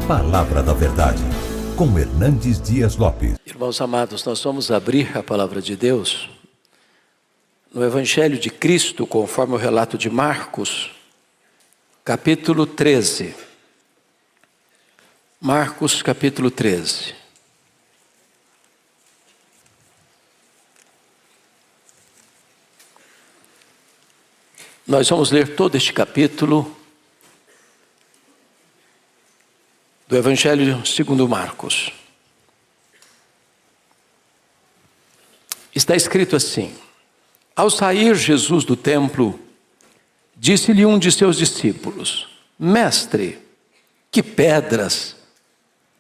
Palavra da Verdade, com Hernandes Dias Lopes. Irmãos amados, nós vamos abrir a Palavra de Deus no Evangelho de Cristo, conforme o relato de Marcos, capítulo 13. Marcos, capítulo 13. Nós vamos ler todo este capítulo do Evangelho segundo Marcos. Está escrito assim: ao sair Jesus do templo, disse-lhe um de seus discípulos: Mestre, que pedras,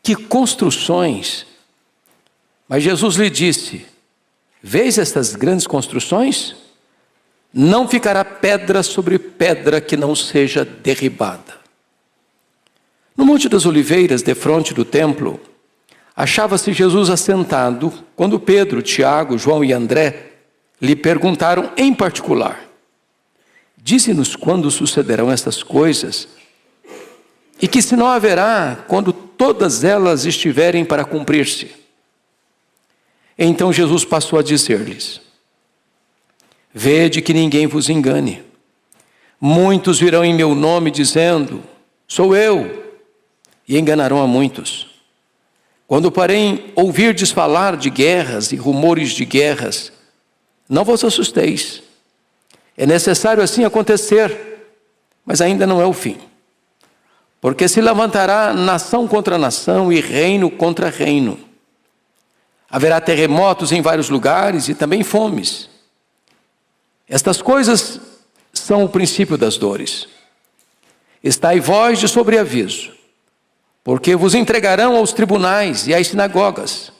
que construções! Mas Jesus lhe disse: vês estas grandes construções? Não ficará pedra sobre pedra que não seja derribada. No Monte das Oliveiras, defronte do templo, achava-se Jesus assentado, quando Pedro, Tiago, João e André lhe perguntaram em particular: dize-nos quando sucederão estas coisas, e que sinal haverá quando todas elas estiverem para cumprir-se? Então Jesus passou a dizer-lhes: vede que ninguém vos engane. Muitos virão em meu nome dizendo: sou eu, e enganarão a muitos. Quando porém ouvirdes falar de guerras e rumores de guerras, não vos assusteis. É necessário assim acontecer, mas ainda não é o fim. Porque se levantará nação contra nação e reino contra reino. Haverá terremotos em vários lugares e também fomes. Estas coisas são o princípio das dores. Estai vós de sobreaviso, porque vos entregarão aos tribunais e às sinagogas.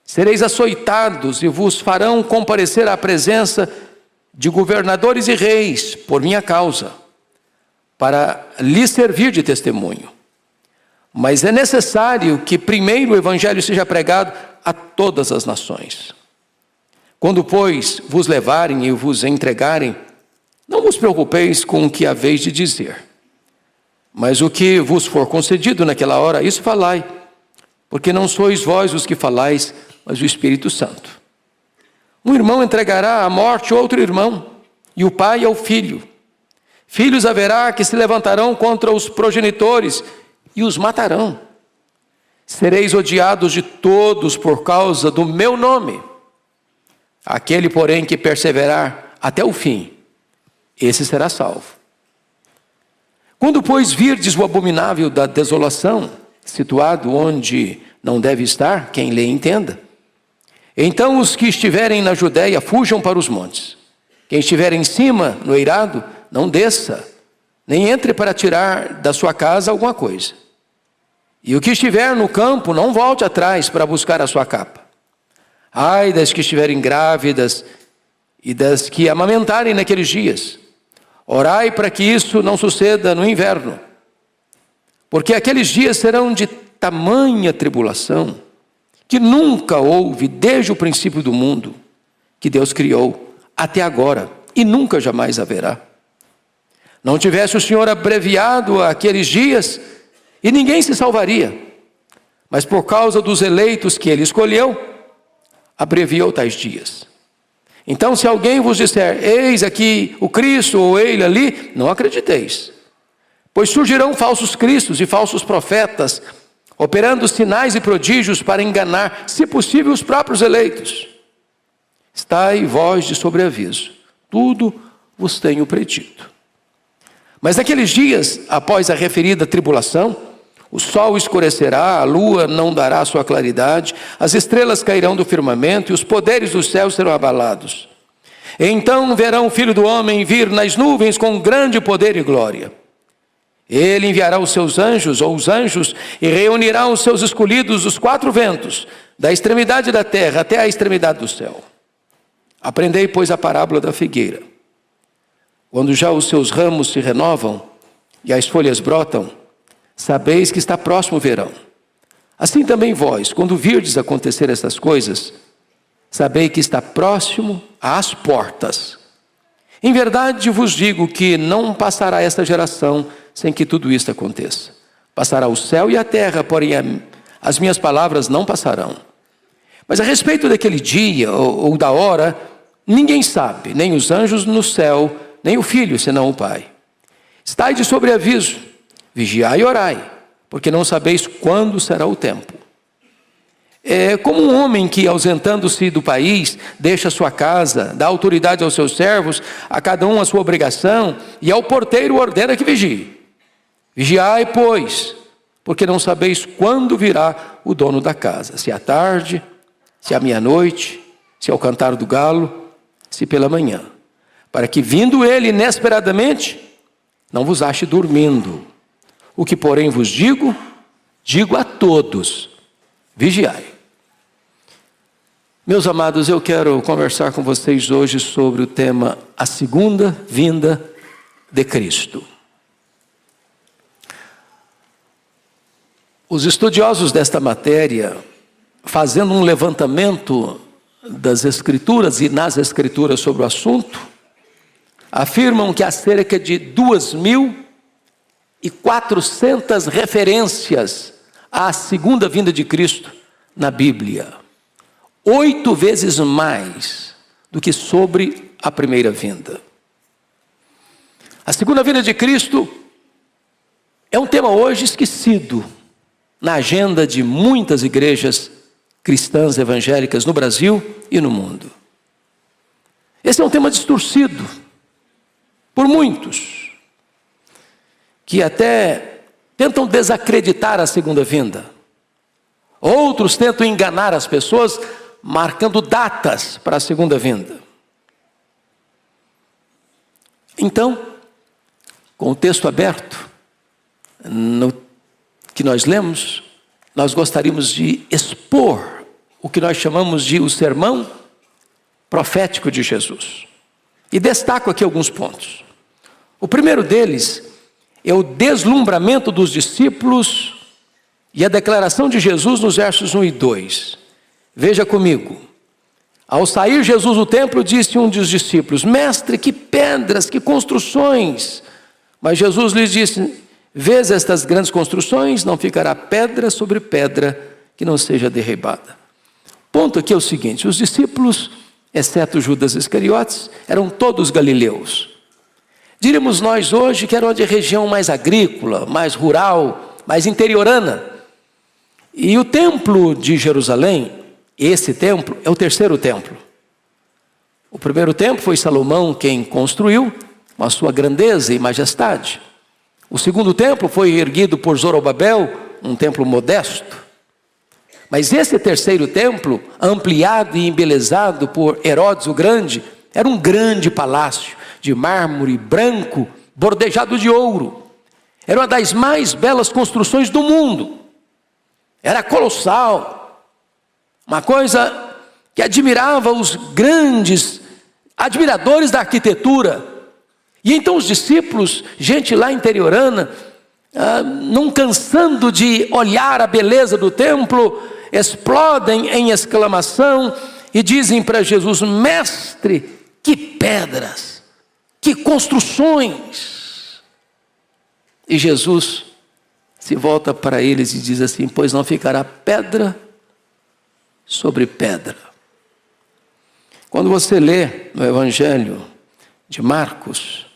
Sereis açoitados e vos farão comparecer à presença de governadores e reis por minha causa, para lhes servir de testemunho. Mas é necessário que primeiro o evangelho seja pregado a todas as nações. Quando, pois, vos levarem e vos entregarem, não vos preocupeis com o que haveis de dizer. Mas o que vos for concedido naquela hora, isso falai, porque não sois vós os que falais, mas o Espírito Santo. Um irmão entregará à morte outro irmão, e o pai ao filho. Filhos haverá que se levantarão contra os progenitores e os matarão. Sereis odiados de todos por causa do meu nome. Aquele, porém, que perseverar até o fim, esse será salvo. Quando, pois, virdes o abominável da desolação, situado onde não deve estar, quem lê entenda. Então os que estiverem na Judéia fujam para os montes. Quem estiver em cima, no eirado, não desça, nem entre para tirar da sua casa alguma coisa. E o que estiver no campo, não volte atrás para buscar a sua capa. Ai das que estiverem grávidas e das que amamentarem naqueles dias. Orai para que isso não suceda no inverno, porque aqueles dias serão de tamanha tribulação, que nunca houve desde o princípio do mundo, que Deus criou, até agora, e nunca jamais haverá. Não tivesse o Senhor abreviado aqueles dias, e ninguém se salvaria, mas por causa dos eleitos que Ele escolheu, abreviou tais dias. Então, se alguém vos disser: eis aqui o Cristo, ou ele ali, não acrediteis. Pois surgirão falsos cristos e falsos profetas, operando sinais e prodígios para enganar, se possível, os próprios eleitos. Estai vós de sobreaviso, tudo vos tenho predito. Mas naqueles dias, após a referida tribulação, o sol escurecerá, a lua não dará sua claridade, as estrelas cairão do firmamento e os poderes dos céus serão abalados. Então verão o Filho do Homem vir nas nuvens com grande poder e glória. Ele enviará os seus anjos, ou os anjos, e reunirá os seus escolhidos dos quatro ventos, da extremidade da terra até a extremidade do céu. Aprendei, pois, a parábola da figueira. Quando já os seus ramos se renovam e as folhas brotam, sabeis que está próximo o verão. Assim também vós, quando virdes acontecer estas coisas, sabei que está próximo às portas. Em verdade vos digo que não passará esta geração sem que tudo isto aconteça. Passará o céu e a terra, porém as minhas palavras não passarão. Mas a respeito daquele dia ou da hora, ninguém sabe, nem os anjos no céu, nem o Filho, senão o Pai. Estai de sobreaviso, vigiai e orai, porque não sabeis quando será o tempo. É como um homem que, ausentando-se do país, deixa sua casa, dá autoridade aos seus servos, a cada um a sua obrigação, e ao porteiro ordena que vigie. Vigiai, pois, porque não sabeis quando virá o dono da casa, se à tarde, se à meia-noite, se ao cantar do galo, se pela manhã, para que, vindo ele inesperadamente, não vos ache dormindo. O que, porém, vos digo, digo a todos: vigiai. Meus amados, eu quero conversar com vocês hoje sobre o tema a segunda vinda de Cristo. Os estudiosos desta matéria, fazendo um levantamento das Escrituras e nas Escrituras sobre o assunto, afirmam que há cerca de 2.400 referências à segunda vinda de Cristo na Bíblia. 8 vezes mais do que sobre a primeira vinda. A segunda vinda de Cristo é um tema hoje esquecido na agenda de muitas igrejas cristãs evangélicas no Brasil e no mundo. Esse é um tema distorcido por muitos, que até tentam desacreditar a segunda vinda. Outros tentam enganar as pessoas, marcando datas para a segunda vinda. Então, com o texto aberto, no que nós lemos, nós gostaríamos de expor o que nós chamamos de o sermão profético de Jesus. E destaco aqui alguns pontos. O primeiro deles é o deslumbramento dos discípulos e a declaração de Jesus nos versos 1 e 2. Veja comigo. Ao sair Jesus do templo, disse um dos discípulos: Mestre, que pedras, que construções! Mas Jesus lhes disse: Vês estas grandes construções? Não ficará pedra sobre pedra que não seja derribada. Ponto aqui é o seguinte: os discípulos, exceto Judas Iscariotes, eram todos galileus. Diríamos nós hoje que eram de região mais agrícola, mais rural, mais interiorana. E o templo de Jerusalém, esse templo, é o terceiro templo. O primeiro templo foi Salomão quem construiu, com a sua grandeza e majestade. O segundo templo foi erguido por Zorobabel, um templo modesto. Mas esse terceiro templo, ampliado e embelezado por Herodes o Grande, era um grande palácio de mármore branco, bordejado de ouro. Era uma das mais belas construções do mundo. Era colossal. Uma coisa que admirava os grandes admiradores da arquitetura. E então os discípulos, gente lá interiorana, não cansando de olhar a beleza do templo, explodem em exclamação e dizem para Jesus: Mestre, que pedras, que construções! E Jesus se volta para eles e diz assim: Pois não ficará pedra sobre pedra. Quando você lê no Evangelho de Marcos,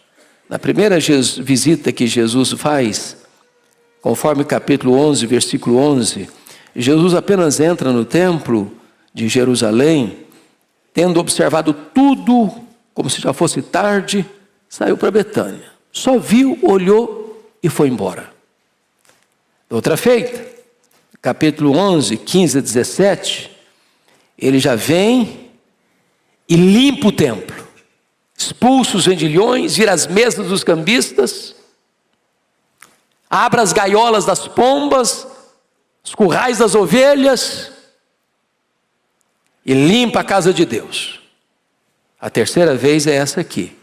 na primeira visita que Jesus faz, conforme capítulo 11, versículo 11, Jesus apenas entra no templo de Jerusalém, tendo observado tudo, como se já fosse tarde, saiu para Betânia. Só viu, olhou e foi embora. Outra feita, capítulo 11, 15 a 17, ele já vem e limpa o templo. Expulsa os vendilhões, vira as mesas dos cambistas, abre as gaiolas das pombas, os currais das ovelhas e limpa a casa de Deus. A terceira vez é essa aqui.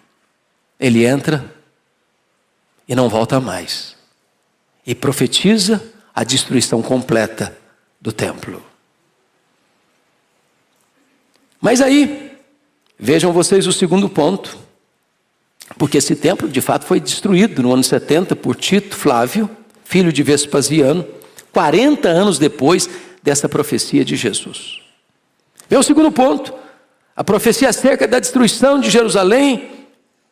Ele entra e não volta mais. E profetiza a destruição completa do templo. Mas aí, vejam vocês o segundo ponto. Porque esse templo, de fato, foi destruído no ano 70 por Tito Flávio, filho de Vespasiano, 40 anos depois dessa profecia de Jesus. Vem o segundo ponto, a profecia acerca da destruição de Jerusalém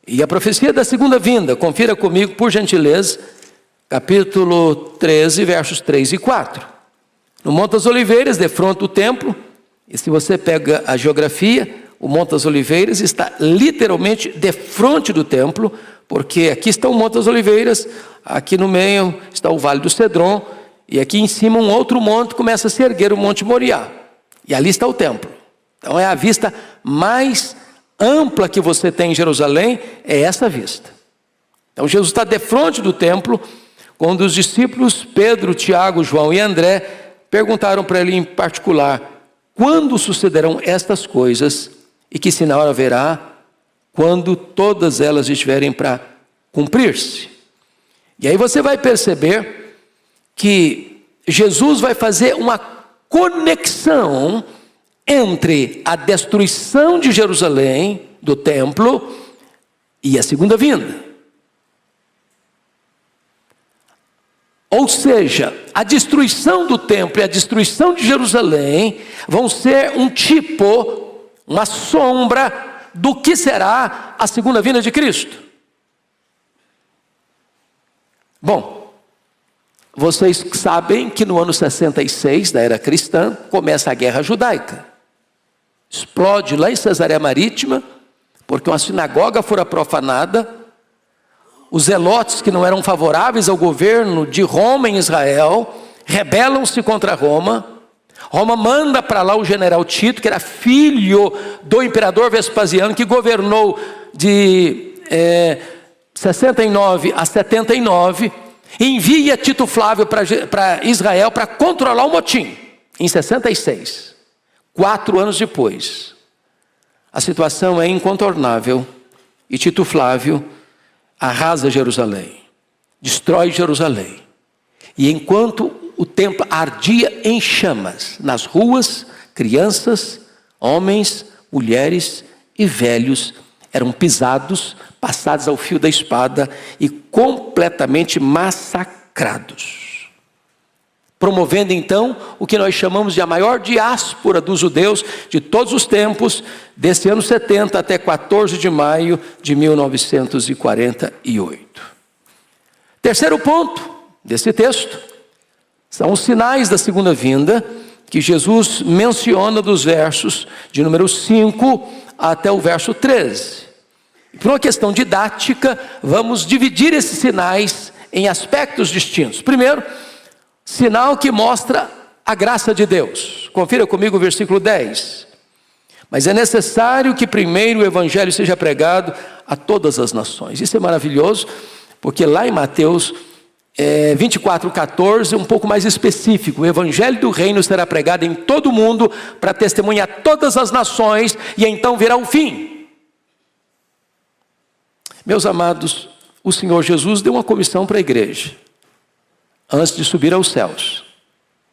e a profecia da segunda vinda. Confira comigo, por gentileza, capítulo 13, versos 3 e 4. No Monte das Oliveiras, defronte do templo, e se você pega a geografia, o Monte das Oliveiras está literalmente defronte do templo, porque aqui está o Monte das Oliveiras, aqui no meio está o Vale do Cedron, e aqui em cima um outro monte começa a se erguer, o Monte Moriá. E ali está o templo. Então é a vista mais ampla que você tem em Jerusalém, é essa vista. Então Jesus está defronte do templo, quando os discípulos Pedro, Tiago, João e André perguntaram para ele em particular: quando sucederão estas coisas e que sinal haverá quando todas elas estiverem para cumprir-se? E aí você vai perceber que Jesus vai fazer uma conexão entre a destruição de Jerusalém, do templo, e a segunda vinda. Ou seja, a destruição do templo e a destruição de Jerusalém vão ser um tipo, uma sombra do que será a segunda vinda de Cristo. Bom, vocês sabem que no ano 66 da era cristã começa a guerra judaica. Explode lá em Cesareia Marítima, porque uma sinagoga fora profanada. Os zelotes, que não eram favoráveis ao governo de Roma em Israel, rebelam-se contra Roma. Roma manda para lá o general Tito, que era filho do imperador Vespasiano, que governou de 69 a 79, envia Tito Flávio para Israel para controlar o motim, em 66. 4 anos depois, a situação é incontornável e Tito Flávio arrasa Jerusalém, destrói Jerusalém. E enquanto o templo ardia em chamas, nas ruas, crianças, homens, mulheres e velhos eram pisados, passados ao fio da espada e completamente massacrados. Promovendo então o que nós chamamos de a maior diáspora dos judeus de todos os tempos, desse ano 70 até 14 de maio de 1948. Terceiro ponto desse texto são os sinais da segunda vinda, que Jesus menciona dos versos de número 5 até o verso 13. E por uma questão didática, vamos dividir esses sinais em aspectos distintos. Primeiro, sinal que mostra a graça de Deus. Confira comigo o versículo 10. Mas é necessário que primeiro o evangelho seja pregado a todas as nações. Isso é maravilhoso, porque lá em Mateus 24:14, um pouco mais específico: o evangelho do reino será pregado em todo o mundo para testemunhar a todas as nações, e então virá o fim. Meus amados, o Senhor Jesus deu uma comissão para a igreja antes de subir aos céus: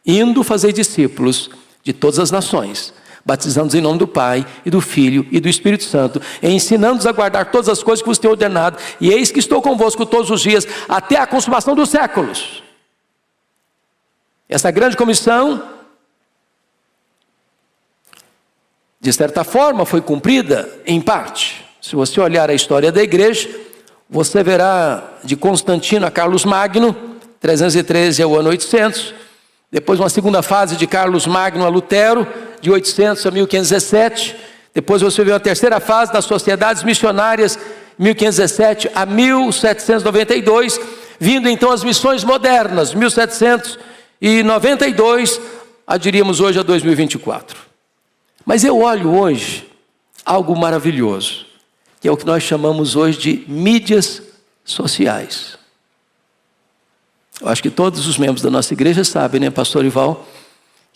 indo fazer discípulos de todas as nações, batizando-os em nome do Pai, e do Filho, e do Espírito Santo, e ensinando-os a guardar todas as coisas que vos tenho ordenado, e eis que estou convosco todos os dias, até a consumação dos séculos. Essa grande comissão, de certa forma, foi cumprida em parte. Se você olhar a história da igreja, você verá de Constantino a Carlos Magno, 313 ao ano 800, depois uma segunda fase de Carlos Magno a Lutero, de 800 a 1517, depois você vê uma terceira fase das sociedades missionárias, 1517 a 1792, vindo então as missões modernas, 1792, diríamos hoje a 2024. Mas eu olho hoje algo maravilhoso, que é o que nós chamamos hoje de mídias sociais. Eu acho que todos os membros da nossa igreja sabem, né, pastor Ival?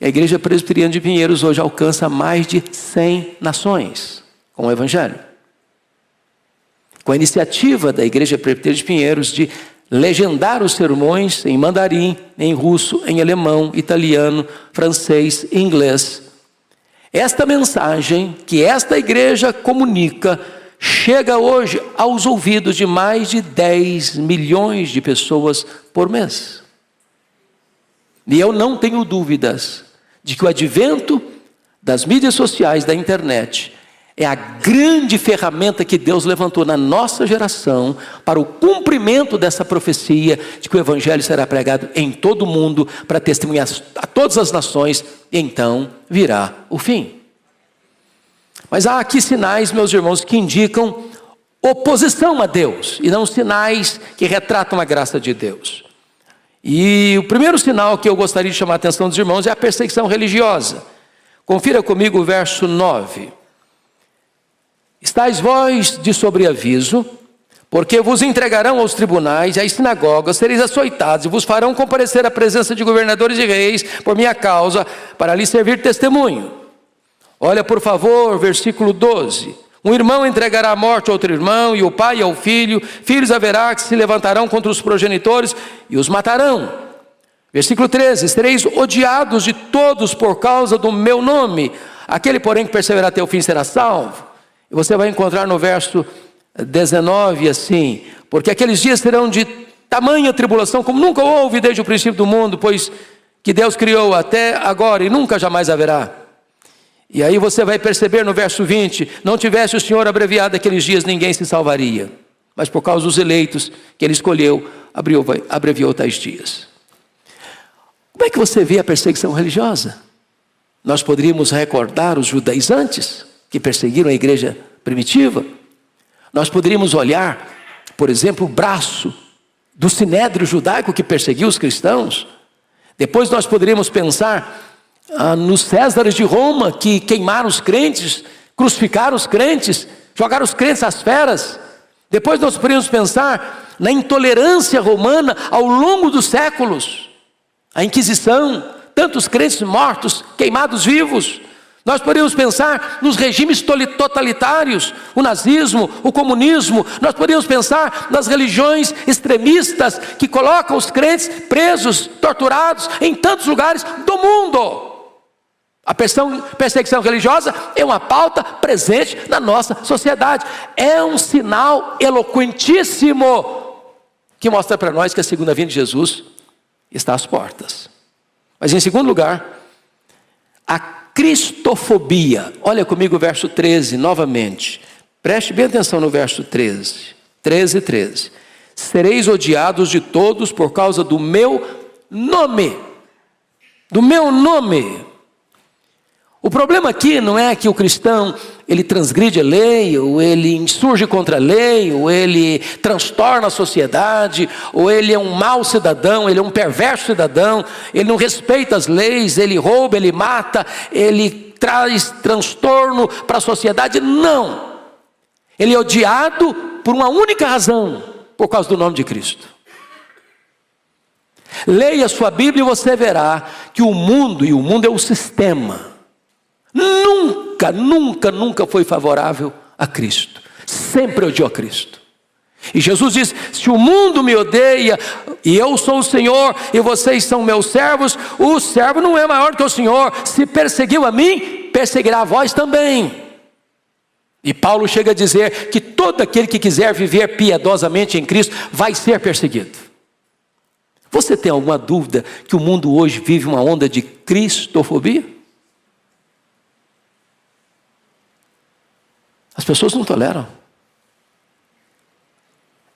A igreja presbiteriana de Pinheiros hoje alcança mais de 100 nações com o evangelho. Com a iniciativa da igreja presbiteriana de Pinheiros de legendar os sermões em mandarim, em russo, em alemão, italiano, francês e inglês. Esta mensagem que esta igreja comunica chega hoje aos ouvidos de mais de 10 milhões de pessoas por mês. E eu não tenho dúvidas de que o advento das mídias sociais, da internet, é a grande ferramenta que Deus levantou na nossa geração para o cumprimento dessa profecia de que o Evangelho será pregado em todo o mundo para testemunhar a todas as nações, e então virá o fim. Mas há aqui sinais, meus irmãos, que indicam oposição a Deus, e não sinais que retratam a graça de Deus. E o primeiro sinal que eu gostaria de chamar a atenção dos irmãos é a perseguição religiosa. Confira comigo o verso 9. Estais vós de sobreaviso, porque vos entregarão aos tribunais e às sinagogas, sereis açoitados e vos farão comparecer à presença de governadores e reis por minha causa, para lhes servir testemunho. Olha por favor, versículo 12. Um irmão entregará à morte outro irmão, e o pai ao filho. Filhos haverá que se levantarão contra os progenitores e os matarão. Versículo 13. Sereis odiados de todos por causa do meu nome. Aquele, porém, que perseverar até o fim será salvo. E você vai encontrar no verso 19 assim: porque aqueles dias serão de tamanha tribulação como nunca houve desde o princípio do mundo, pois que Deus criou até agora e nunca jamais haverá. E aí você vai perceber no verso 20: não tivesse o Senhor abreviado aqueles dias, ninguém se salvaria, mas por causa dos eleitos que Ele escolheu, abreviou tais dias. Como é que você vê a perseguição religiosa? Nós poderíamos recordar os judaizantes que perseguiram a igreja primitiva. Nós poderíamos olhar, por exemplo, o braço do sinédrio judaico que perseguiu os cristãos. Depois nós poderíamos pensar nos Césares de Roma, que queimaram os crentes, crucificaram os crentes, jogaram os crentes às feras. Depois nós poderíamos pensar na intolerância romana ao longo dos séculos, a Inquisição, tantos crentes mortos, queimados vivos. Nós poderíamos pensar nos regimes totalitários, o nazismo, o comunismo. Nós poderíamos pensar nas religiões extremistas que colocam os crentes presos, torturados em tantos lugares do mundo. A perseguição religiosa é uma pauta presente na nossa sociedade. É um sinal eloquentíssimo que mostra para nós que a segunda vinda de Jesus está às portas. Mas em segundo lugar, a cristofobia. Olha comigo o verso 13 novamente. Preste bem atenção no verso 13. 13. Sereis odiados de todos por causa do meu nome. Do meu nome. O problema aqui não é que o cristão, ele transgride a lei, ou ele insurge contra a lei, ou ele transtorna a sociedade, ou ele é um mau cidadão, ele é um perverso cidadão, ele não respeita as leis, ele rouba, ele mata, ele traz transtorno para a sociedade. Não. Ele é odiado por uma única razão, por causa do nome de Cristo. Leia a sua Bíblia e você verá que o mundo, e o mundo é o sistema, nunca foi favorável a Cristo. Sempre odiou a Cristo. E Jesus diz: se o mundo me odeia, e eu sou o Senhor, e vocês são meus servos, o servo não é maior que o Senhor. Se perseguiu a mim, perseguirá a vós também. E Paulo chega a dizer que todo aquele que quiser viver piedosamente em Cristo vai ser perseguido. Você tem alguma dúvida que o mundo hoje vive uma onda de cristofobia? As pessoas não toleram.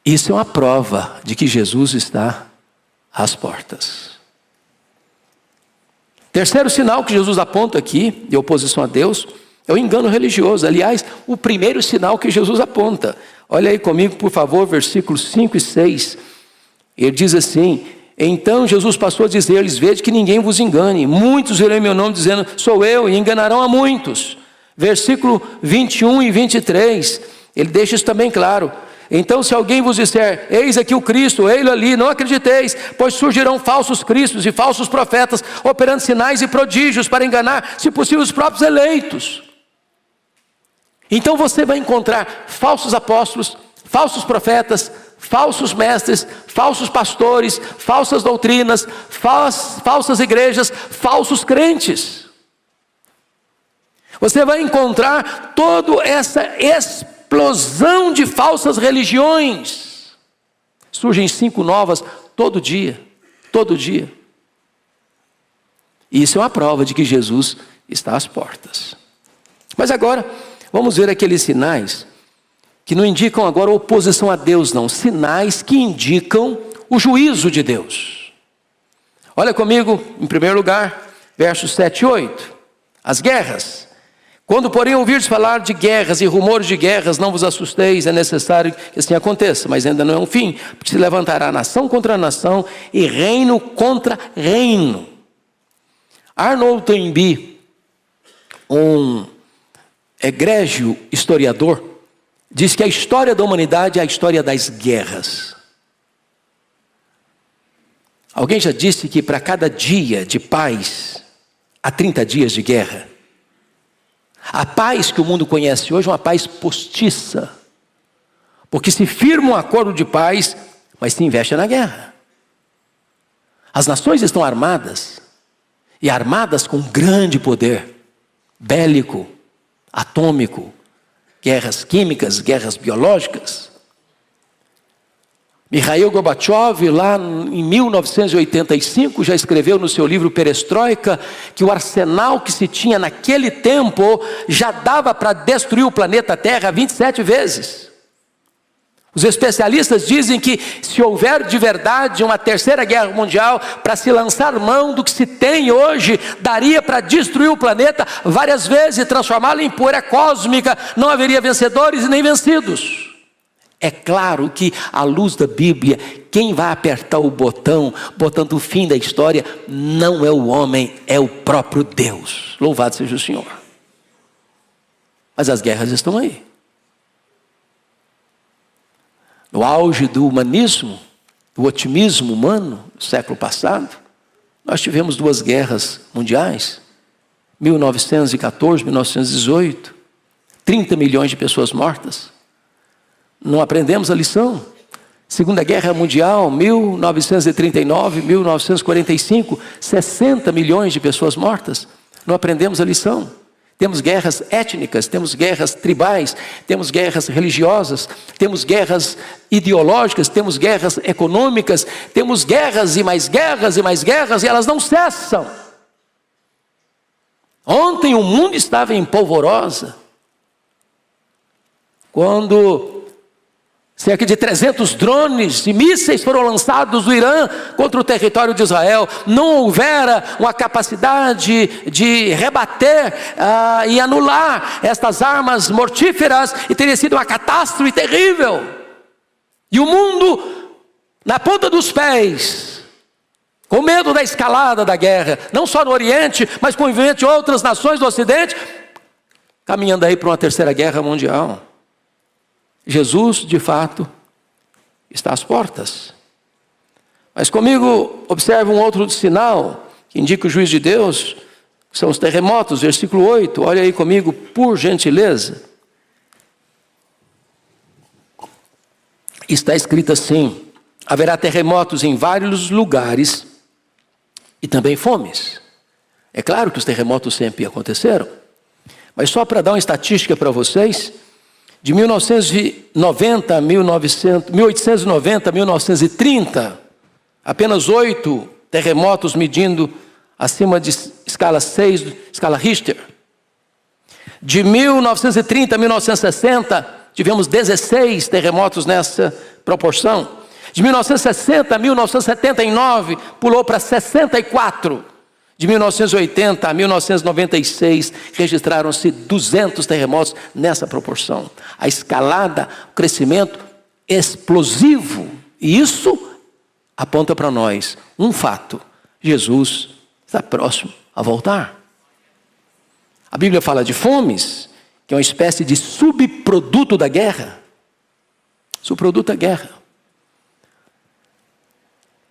Isso é uma prova de que Jesus está às portas. Terceiro sinal que Jesus aponta aqui, de oposição a Deus, é o engano religioso. Aliás, o primeiro sinal que Jesus aponta. Olha aí comigo, por favor, versículos 5 e 6. Ele diz assim: então Jesus passou a dizer-lhes: vede que ninguém vos engane. Muitos virão em meu nome dizendo: sou eu, e enganarão a muitos. Versículo 21 e 23, ele deixa isso também claro. Então, se alguém vos disser: eis aqui o Cristo, ei-lo ali, não acrediteis, pois surgirão falsos cristos e falsos profetas, operando sinais e prodígios para enganar, se possível, os próprios eleitos. Então você vai encontrar falsos apóstolos, falsos profetas, falsos mestres, falsos pastores, falsas doutrinas, falsas igrejas, falsos crentes. Você vai encontrar toda essa explosão de falsas religiões. Surgem 5 novas todo dia, todo dia. E isso é uma prova de que Jesus está às portas. Mas agora, vamos ver aqueles sinais que não indicam agora oposição a Deus, não. Sinais que indicam o juízo de Deus. Olha comigo, em primeiro lugar, versos 7 e 8. As guerras. Quando, porém, ouvirdes falar de guerras e rumores de guerras, não vos assusteis, é necessário que assim aconteça, mas ainda não é um fim, porque se levantará nação contra nação e reino contra reino. Arnold Toynbee, um egrégio historiador, diz que a história da humanidade é a história das guerras. Alguém já disse que para cada dia de paz, há 30 dias de guerra. A paz que o mundo conhece hoje é uma paz postiça, porque se firma um acordo de paz, mas se investe na guerra. As nações estão armadas, e armadas com grande poder bélico, atômico, guerras químicas, guerras biológicas. Mikhail Gorbachev, lá em 1985, já escreveu no seu livro Perestroika que o arsenal que se tinha naquele tempo já dava para destruir o planeta Terra 27 vezes. Os especialistas dizem que se houver de verdade uma terceira guerra mundial, para se lançar mão do que se tem hoje, daria para destruir o planeta várias vezes e transformá-lo em poeira cósmica, não haveria vencedores e nem vencidos. É claro que, à luz da Bíblia, quem vai apertar o botão, botando o fim da história, não é o homem, é o próprio Deus. Louvado seja o Senhor. Mas as guerras estão aí. No auge do humanismo, do otimismo humano, no século passado, nós tivemos 2 guerras mundiais, 1914, 1918, 30 milhões de pessoas mortas. Não aprendemos a lição. Segunda Guerra Mundial, 1939, 1945, 60 milhões de pessoas mortas. Não aprendemos a lição. Temos guerras étnicas, temos guerras tribais, temos guerras religiosas, temos guerras ideológicas, temos guerras econômicas, temos guerras e mais guerras e mais guerras, e elas não cessam. Ontem o mundo estava em polvorosa, quando cerca de 300 drones e mísseis foram lançados do Irã contra o território de Israel. Não houvera uma capacidade de rebater e anular estas armas mortíferas, e teria sido uma catástrofe terrível. E o mundo, na ponta dos pés, com medo da escalada da guerra, não só no Oriente, mas com o envolvimento de outras nações do Ocidente, caminhando aí para uma terceira guerra mundial. Jesus, de fato, está às portas. Mas comigo, observe um outro sinal que indica o juízo de Deus, que são os terremotos, versículo 8. Olha aí comigo, por gentileza. Está escrito assim: haverá terremotos em vários lugares e também fomes. É claro que os terremotos sempre aconteceram, mas só para dar uma estatística para vocês, de 1890 a 1930, apenas 8 terremotos medindo acima de escala 6, escala Richter. De 1930 a 1960, tivemos 16 terremotos nessa proporção. De 1960 a 1979, pulou para 64. De 1980 a 1996, registraram-se 200 terremotos nessa proporção. A escalada, o crescimento explosivo. E isso aponta para nós um fato: Jesus está próximo a voltar. A Bíblia fala de fomes, que é uma espécie de subproduto da guerra. Subproduto da guerra.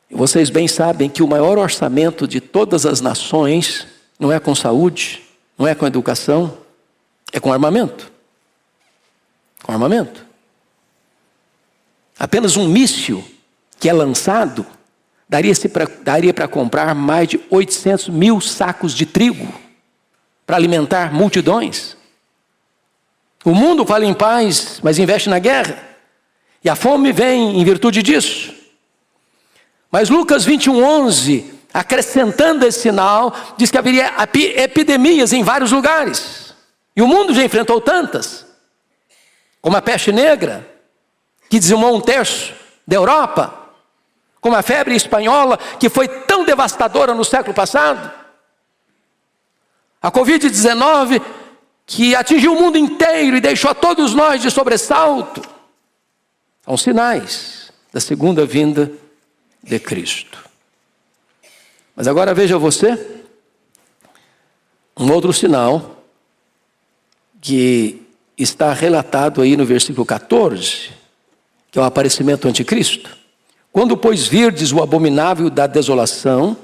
E vocês bem sabem que o maior orçamento de todas as nações não é com saúde, não é com educação, é com armamento. Com armamento. Apenas um míssil que é lançado daria para comprar mais de 800 mil sacos de trigo para alimentar multidões. O mundo fala em paz, mas investe na guerra. E a fome vem em virtude disso. Mas Lucas 21:11 acrescentando esse sinal, diz que haveria epidemias em vários lugares. E o mundo já enfrentou tantas, como a peste negra, que dizimou 1/3 da Europa, como a febre espanhola, que foi tão devastadora no século passado, a Covid-19, que atingiu o mundo inteiro e deixou a todos nós de sobressalto. São sinais da segunda vinda de Cristo. Mas agora veja você, um outro sinal que está relatado aí no versículo 14, que é o aparecimento do anticristo. Quando, pois, virdes o abominável da desolação,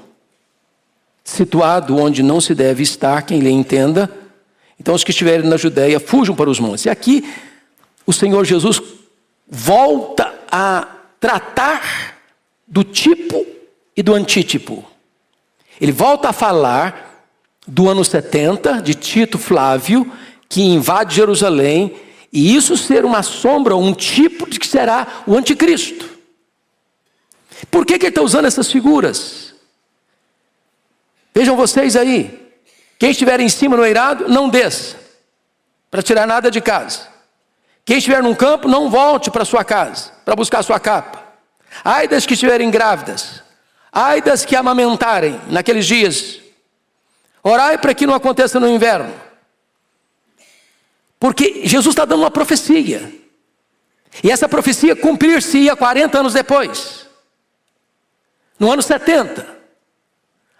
situado onde não se deve estar, quem lhe entenda, então os que estiverem na Judéia fujam para os montes. E aqui o Senhor Jesus volta a tratar do tipo e do antítipo. Ele volta a falar do ano 70, de Tito Flávio, que invade Jerusalém, e isso ser uma sombra, um tipo de que será o anticristo. Por que ele está usando essas figuras? Vejam vocês aí, quem estiver em cima no eirado, não desça, para tirar nada de casa. Quem estiver num campo, não volte para sua casa, para buscar sua capa. Ai das que estiverem grávidas, ai das que amamentarem naqueles dias. Orai para que não aconteça no inverno. Porque Jesus está dando uma profecia. E essa profecia cumprir-se-ia 40 anos depois. No ano 70.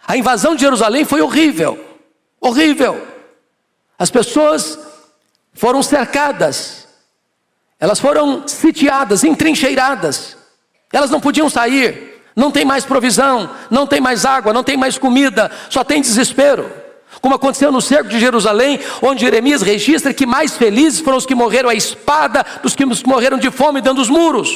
A invasão de Jerusalém foi horrível. Horrível. As pessoas foram cercadas. Elas foram sitiadas, entrincheiradas. Elas não podiam sair. Não tem mais provisão, não tem mais água, não tem mais comida, só tem desespero. Como aconteceu no cerco de Jerusalém, onde Jeremias registra que mais felizes foram os que morreram à espada dos que morreram de fome dentro dos muros.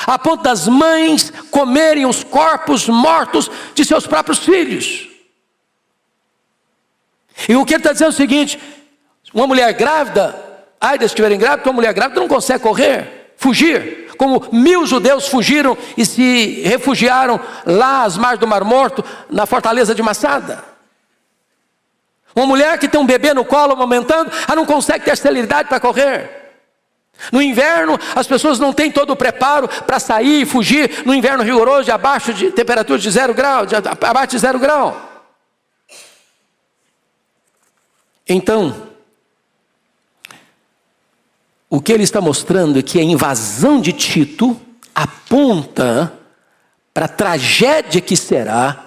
A ponto das mães comerem os corpos mortos de seus próprios filhos. E o que ele está dizendo é o seguinte: uma mulher grávida, ai das que estiverem grávidas, uma mulher grávida não consegue correr, fugir. Como 1000 judeus fugiram e se refugiaram lá às margens do Mar Morto, na fortaleza de Massada. Uma mulher que tem um bebê no colo amamentando, ela não consegue ter celeridade para correr. No inverno, as pessoas não têm todo o preparo para sair e fugir no inverno rigoroso, de abaixo de temperatura de 0 grau, abaixo de 0 grau. Então, o que ele está mostrando é que a invasão de Tito aponta para a tragédia que será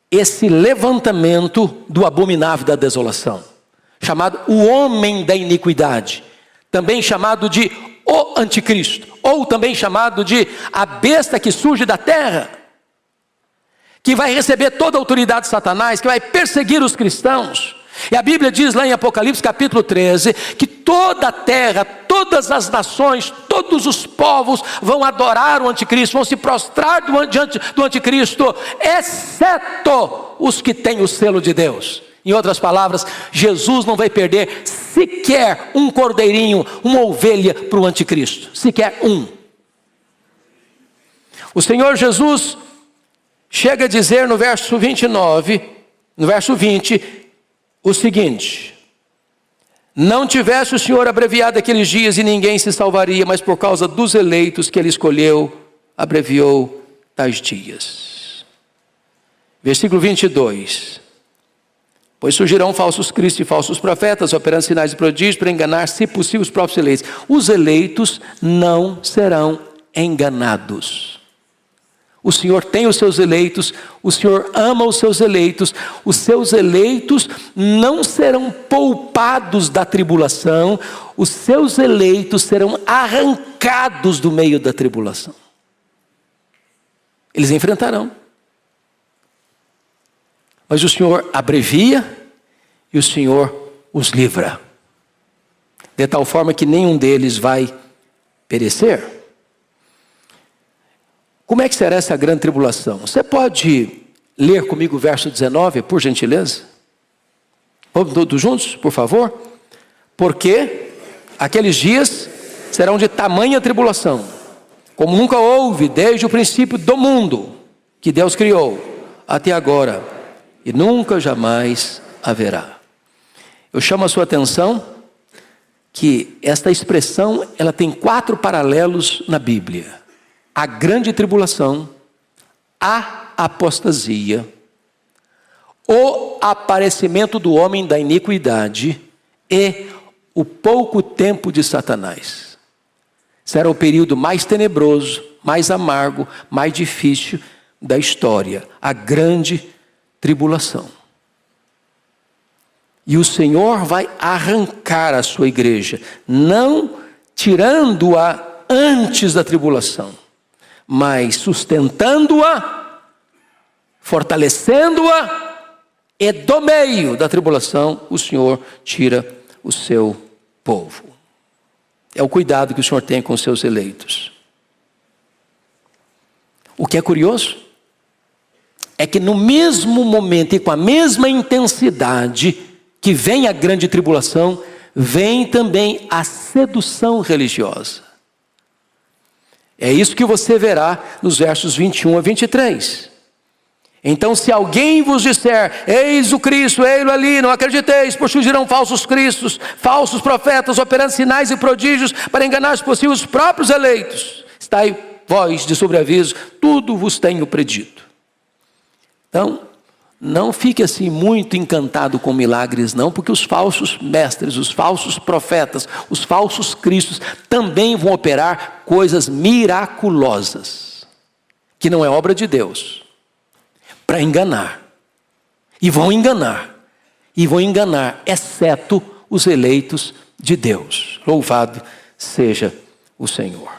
esse levantamento do abominável da desolação, chamado o homem da iniquidade, também chamado de o anticristo, ou também chamado de a besta que surge da terra, que vai receber toda a autoridade de Satanás, que vai perseguir os cristãos. E a Bíblia diz lá em Apocalipse capítulo 13, que toda a terra, todas as nações, todos os povos vão adorar o anticristo, vão se prostrar diante do anticristo, exceto os que têm o selo de Deus. Em outras palavras, Jesus não vai perder sequer um cordeirinho, uma ovelha para o anticristo, sequer um. O Senhor Jesus chega a dizer no verso 29, no verso 20, o seguinte: não tivesse o Senhor abreviado aqueles dias e ninguém se salvaria, mas por causa dos eleitos que ele escolheu, abreviou tais dias. Versículo 22. Pois surgirão falsos cristos e falsos profetas, operando sinais e prodígios para enganar, se possível, os próprios eleitos. Os eleitos não serão enganados. O Senhor tem os seus eleitos, o Senhor ama os seus eleitos não serão poupados da tribulação, os seus eleitos serão arrancados do meio da tribulação. Eles enfrentarão. Mas o Senhor abrevia e o Senhor os livra, de tal forma que nenhum deles vai perecer. Como é que será essa grande tribulação? Você pode ler comigo o verso 19, por gentileza? Vamos todos juntos, por favor? Porque aqueles dias serão de tamanha tribulação, como nunca houve desde o princípio do mundo, que Deus criou até agora e nunca jamais haverá. Eu chamo a sua atenção que esta expressão, ela tem 4 paralelos na Bíblia: a grande tribulação, a apostasia, o aparecimento do homem da iniquidade e o pouco tempo de Satanás. Será o período mais tenebroso, mais amargo, mais difícil da história, a grande tribulação. E o Senhor vai arrancar a sua igreja, não tirando-a antes da tribulação, mas sustentando-a, fortalecendo-a, e do meio da tribulação o Senhor tira o seu povo. É o cuidado que o Senhor tem com os seus eleitos. O que é curioso é que no mesmo momento e com a mesma intensidade que vem a grande tribulação, vem também a sedução religiosa. É isso que você verá nos versos 21 a 23. Então, se alguém vos disser, eis o Cristo, ei-lo ali, não acrediteis, pois surgirão falsos cristos, falsos profetas, operando sinais e prodígios, para enganar, se possível, os próprios eleitos. Estai vós de sobreaviso, tudo vos tenho predito. Então, não fique assim muito encantado com milagres não, porque os falsos mestres, os falsos profetas, os falsos cristos também vão operar coisas miraculosas, que não é obra de Deus, para enganar. E vão enganar, exceto os eleitos de Deus. Louvado seja o Senhor.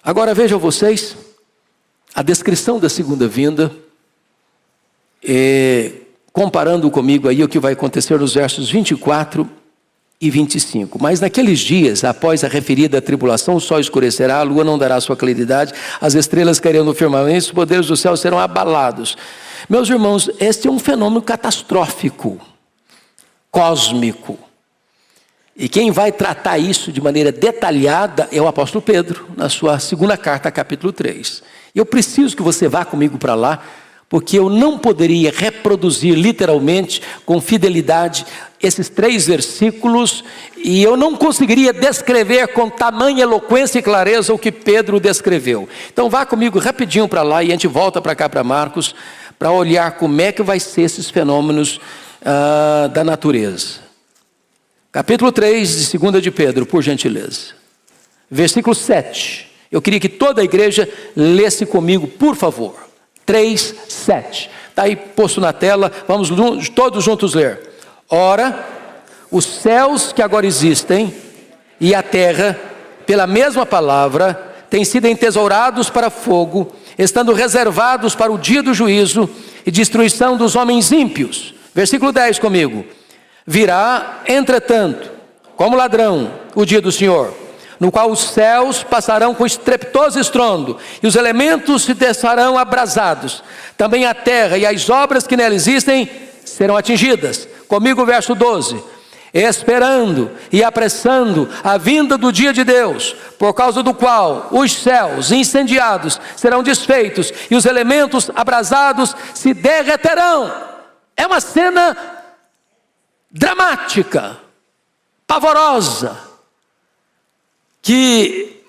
Agora vejam vocês, a descrição da segunda vinda, comparando comigo aí o que vai acontecer nos versos 24 e 25. Mas naqueles dias, após a referida tribulação, o sol escurecerá, a lua não dará sua claridade, as estrelas cairão no firmamento, os poderes do céu serão abalados. Meus irmãos, este é um fenômeno catastrófico, cósmico. E quem vai tratar isso de maneira detalhada é o apóstolo Pedro, na sua segunda carta, capítulo 3. E eu preciso que você vá comigo para lá, porque eu não poderia reproduzir literalmente, com fidelidade, esses 3 versículos, e eu não conseguiria descrever com tamanha eloquência e clareza o que Pedro descreveu. Então vá comigo rapidinho para lá, e a gente volta para cá, para Marcos, para olhar como é que vai ser esses fenômenos da natureza. Capítulo 3 de 2 de Pedro, por gentileza. Versículo 7. Eu queria que toda a igreja lesse comigo, por favor. 3, 7. Está aí posto na tela, vamos todos juntos ler. Ora, os céus que agora existem e a terra, pela mesma palavra, têm sido entesourados para fogo, estando reservados para o dia do juízo e destruição dos homens ímpios. Versículo 10 comigo. Virá, entretanto, como ladrão, o dia do Senhor, no qual os céus passarão com estrepitoso estrondo, e os elementos se desfarão abrasados. Também a terra e as obras que nela existem serão atingidas. Comigo o verso 12. Esperando e apressando a vinda do dia de Deus, por causa do qual os céus incendiados serão desfeitos, e os elementos abrasados se derreterão. É uma cena dramática, pavorosa, que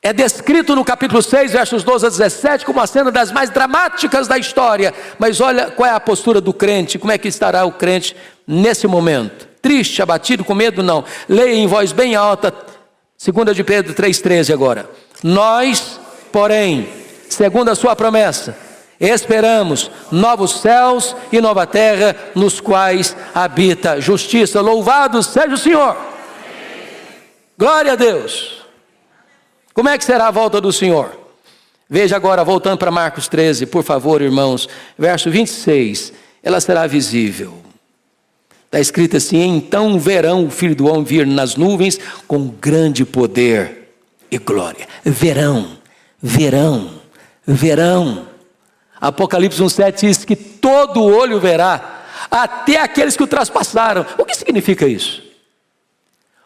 é descrito no capítulo 6, versos 12 a 17, como uma cena das mais dramáticas da história. Mas olha qual é a postura do crente, como é que estará o crente nesse momento. Triste, abatido, com medo? Não. Leia em voz bem alta, 2 de Pedro 3,13 agora. Nós, porém, segundo a sua promessa, esperamos novos céus e nova terra, nos quais habita justiça. Louvado seja o Senhor. Glória a Deus. Como é que será a volta do Senhor? Veja agora, voltando para Marcos 13, por favor, irmãos, verso 26, ela será visível. Está escrito assim: então verão o Filho do Homem vir nas nuvens com grande poder e glória. Verão, verão, verão. Apocalipse 1,7 diz que todo olho verá, até aqueles que o traspassaram. O que significa isso?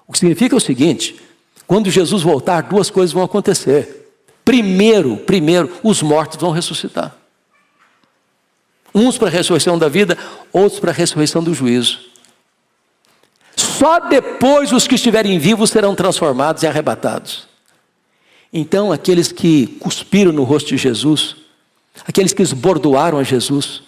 O que significa é o seguinte: quando Jesus voltar, 2 coisas vão acontecer. primeiro, os mortos vão ressuscitar. Uns para a ressurreição da vida, outros para a ressurreição do juízo. Só depois os que estiverem vivos serão transformados e arrebatados. Então, aqueles que cuspiram no rosto de Jesus, aqueles que esbordoaram a Jesus,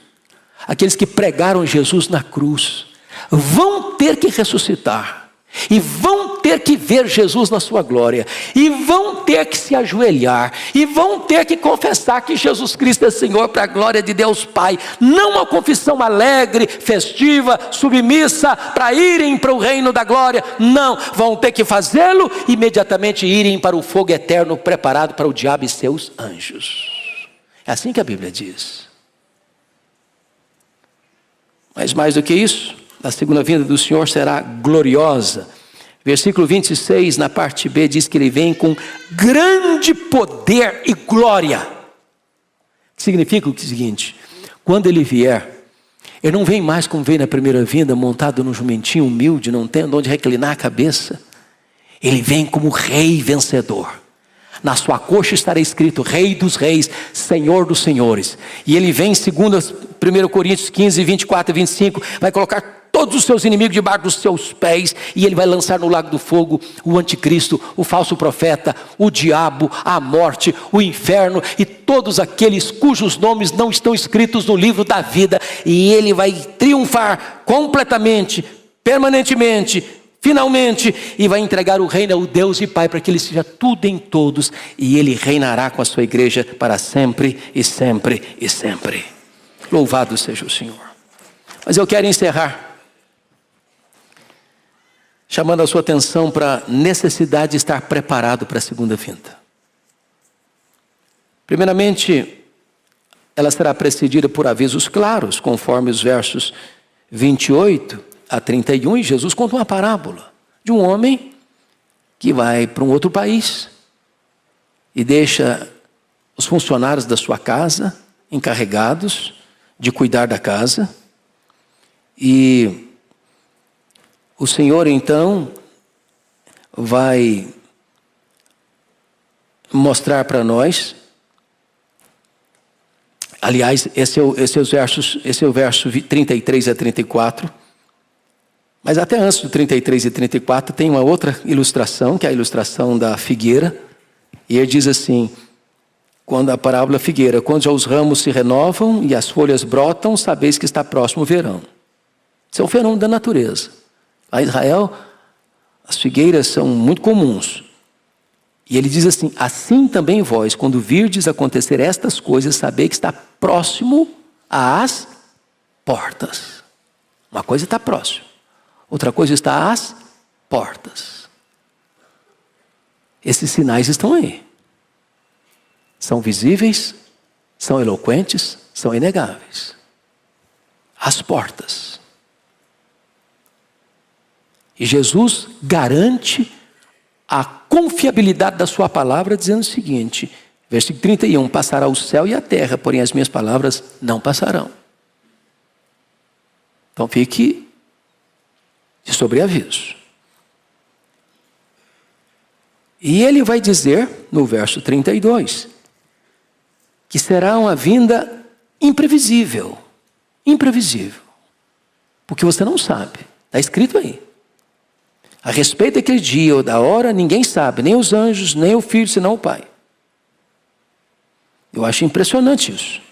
aqueles que pregaram Jesus na cruz, vão ter que ressuscitar. E vão ter que ver Jesus na sua glória. E vão ter que se ajoelhar. E vão ter que confessar que Jesus Cristo é Senhor para a glória de Deus Pai. Não uma confissão alegre, festiva, submissa, para irem para o reino da glória. Não, vão ter que fazê-lo imediatamente irem para o fogo eterno preparado para o diabo e seus anjos. É assim que a Bíblia diz. Mas mais do que isso, a segunda vinda do Senhor será gloriosa. Versículo 26, na parte B, diz que Ele vem com grande poder e glória. Significa o seguinte: quando Ele vier, Ele não vem mais como veio na primeira vinda, montado num jumentinho humilde, não tendo onde reclinar a cabeça. Ele vem como Rei vencedor. Na sua coxa estará escrito Rei dos reis, Senhor dos senhores. E Ele vem, segundo 1 Coríntios 15, 24 e 25, vai colocar todos os seus inimigos debaixo dos seus pés, e Ele vai lançar no lago do fogo o anticristo, o falso profeta, o diabo, a morte, o inferno e todos aqueles cujos nomes não estão escritos no livro da vida. E Ele vai triunfar completamente, permanentemente, finalmente, e vai entregar o reino ao Deus e Pai, para que Ele seja tudo em todos, e Ele reinará com a sua igreja para sempre e sempre e sempre. Louvado seja o Senhor. Mas eu quero encerrar chamando a sua atenção para a necessidade de estar preparado para a segunda vinda. Primeiramente, ela será precedida por avisos claros, conforme os versos 28 a 31, e Jesus conta uma parábola de um homem que vai para um outro país e deixa os funcionários da sua casa encarregados de cuidar da casa. E o Senhor então vai mostrar para nós, aliás, esse é o verso 33 a 34, mas até antes do 33 e 34 tem uma outra ilustração, que é a ilustração da figueira, e ele diz assim, quando a parábola figueira, quando já os ramos se renovam e as folhas brotam, sabeis que está próximo o verão. Isso é um fenômeno da natureza. Lá em Israel, as figueiras são muito comuns. E ele diz assim, assim também vós, quando virdes acontecer estas coisas, sabei que está próximo às portas. Uma coisa está próximo, outra coisa está às portas. Esses sinais estão aí. São visíveis, são eloquentes, são inegáveis. As portas. E Jesus garante a confiabilidade da sua palavra, dizendo o seguinte, versículo 31, passará o céu e a terra, porém as minhas palavras não passarão. Então fique de sobreaviso. E ele vai dizer, no verso 32, que será uma vinda imprevisível. Imprevisível. Porque você não sabe. Está escrito aí. A respeito daquele dia ou da hora, ninguém sabe, nem os anjos, nem o Filho, senão o Pai. Eu acho impressionante isso.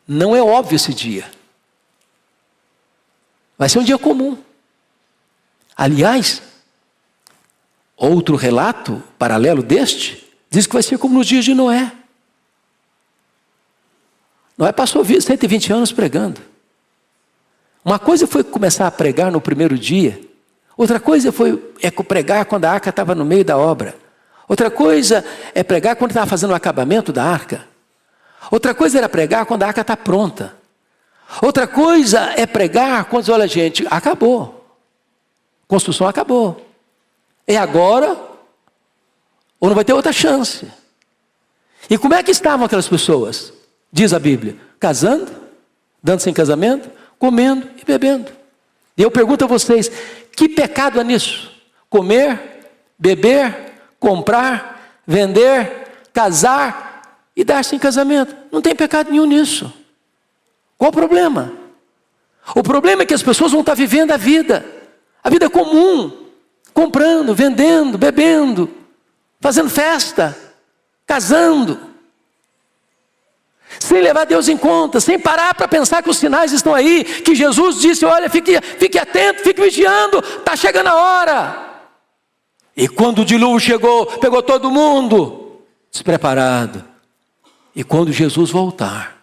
Não é óbvio esse dia. Vai ser um dia comum. Aliás, outro relato paralelo deste, diz que vai ser como nos dias de Noé. Noé passou 120 anos pregando. Uma coisa foi começar a pregar no primeiro dia. Outra coisa é pregar quando a arca estava no meio da obra. Outra coisa é pregar quando estava fazendo o acabamento da arca. Outra coisa era pregar quando a arca está pronta. Outra coisa é pregar quando, olha gente, acabou. Construção acabou. É agora ou não vai ter outra chance. E como é que estavam aquelas pessoas? Diz a Bíblia, casando, dando-se em casamento, comendo e bebendo. E eu pergunto a vocês, que pecado é nisso? Comer, beber, comprar, vender, casar e dar-se em casamento. Não tem pecado nenhum nisso. Qual o problema? O problema é que as pessoas vão estar vivendo a vida comum, comprando, vendendo, bebendo, fazendo festa, casando, sem levar Deus em conta, sem parar para pensar que os sinais estão aí, que Jesus disse, olha, fique atento, fique vigiando, está chegando a hora. E quando o dilúvio chegou, pegou todo mundo despreparado. E quando Jesus voltar,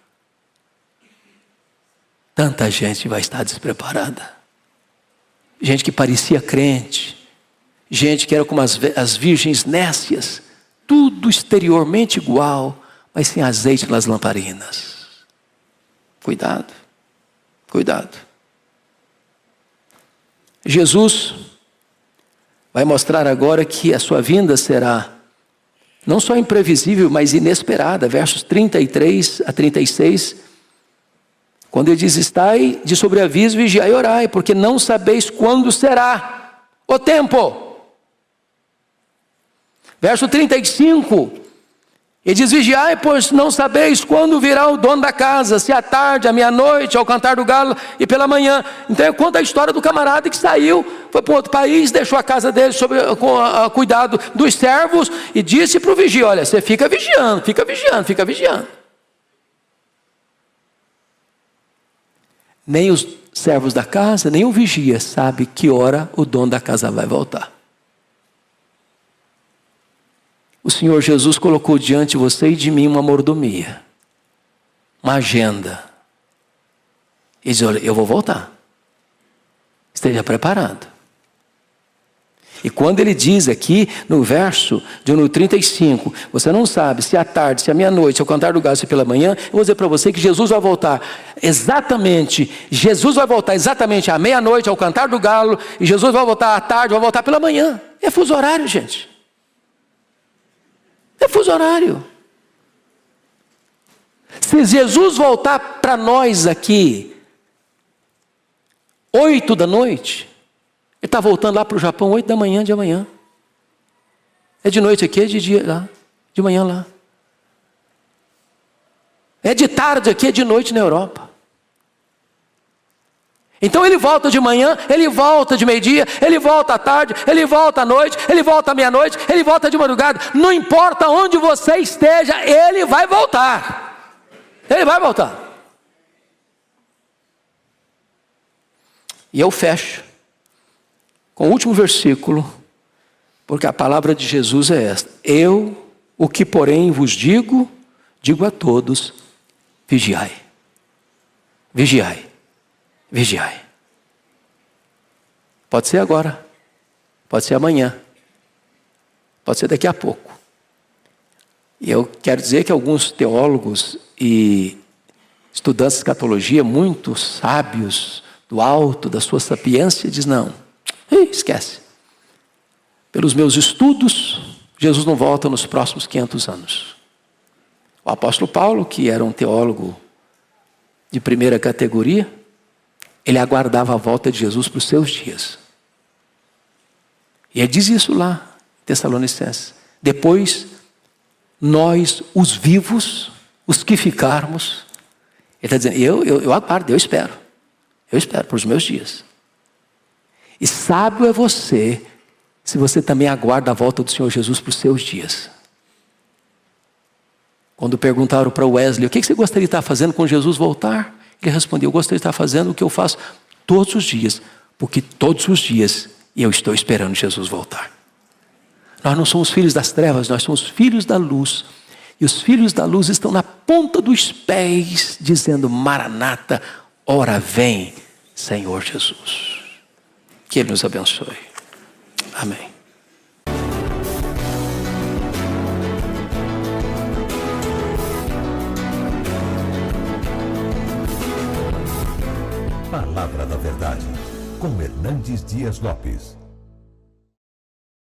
tanta gente vai estar despreparada. Gente que parecia crente, gente que era como as virgens nécias, tudo exteriormente igual, mas sem azeite nas lamparinas. Cuidado, cuidado. Jesus vai mostrar agora que a sua vinda será não só imprevisível, mas inesperada. Versos 33 a 36, quando ele diz, estai de sobreaviso, vigiai e orai, porque não sabeis quando será o tempo. Verso 35, ele diz, vigiai, pois não sabeis quando virá o dono da casa, se à tarde, à meia-noite, ao cantar do galo e pela manhã. Então eu conto a história do camarada que saiu, foi para outro país, deixou a casa dele com cuidado dos servos e disse para o vigia, olha, você fica vigiando, fica vigiando, fica vigiando. Nem os servos da casa, nem o vigia sabe que hora o dono da casa vai voltar. O Senhor Jesus colocou diante de você e de mim uma mordomia, uma agenda. Ele diz, olha, eu vou voltar. Esteja preparado. E quando ele diz aqui no verso de no 35, você não sabe se à tarde, se à meia-noite, se ao cantar do galo, se pela manhã, eu vou dizer para você que Jesus vai voltar exatamente à meia-noite, ao cantar do galo, e Jesus vai voltar à tarde, vai voltar pela manhã. É fuso horário, gente. É fuso horário. Se Jesus voltar para nós aqui 8 da noite, ele está voltando lá para o Japão 8 da manhã de amanhã. É de noite aqui, é de dia lá, de manhã lá. É de tarde aqui, é de noite na Europa. Então ele volta de manhã, ele volta de meio-dia, ele volta à tarde, ele volta à noite, ele volta à meia-noite, ele volta de madrugada. Não importa onde você esteja, ele vai voltar. Ele vai voltar. E eu fecho com o último versículo, porque a palavra de Jesus é esta. Eu, o que porém vos digo, digo a todos, vigiai. Vigiai. Vigiai. Pode ser agora, pode ser amanhã, pode ser daqui a pouco. E eu quero dizer que alguns teólogos e estudantes de escatologia, muito sábios, do alto da sua sapiência, dizem não, esquece. Pelos meus estudos, Jesus não volta nos próximos 500 anos. O apóstolo Paulo, que era um teólogo de primeira categoria, ele aguardava a volta de Jesus para os seus dias. E ele diz isso lá, em Tessalonicenses. Depois, nós, os vivos, os que ficarmos, ele está dizendo, eu aguardo, eu espero para os meus dias. E sábio é você, se você também aguarda a volta do Senhor Jesus para os seus dias. Quando perguntaram para Wesley, o que você gostaria de estar fazendo quando Jesus voltar? Ele respondeu, eu gostaria de estar fazendo o que eu faço todos os dias, porque todos os dias eu estou esperando Jesus voltar. Nós não somos filhos das trevas, nós somos filhos da luz. E os filhos da luz estão na ponta dos pés, dizendo, Maranata, ora vem, Senhor Jesus. Que Ele nos abençoe. Amém. Palavra da Verdade, com Hernandes Dias Lopes.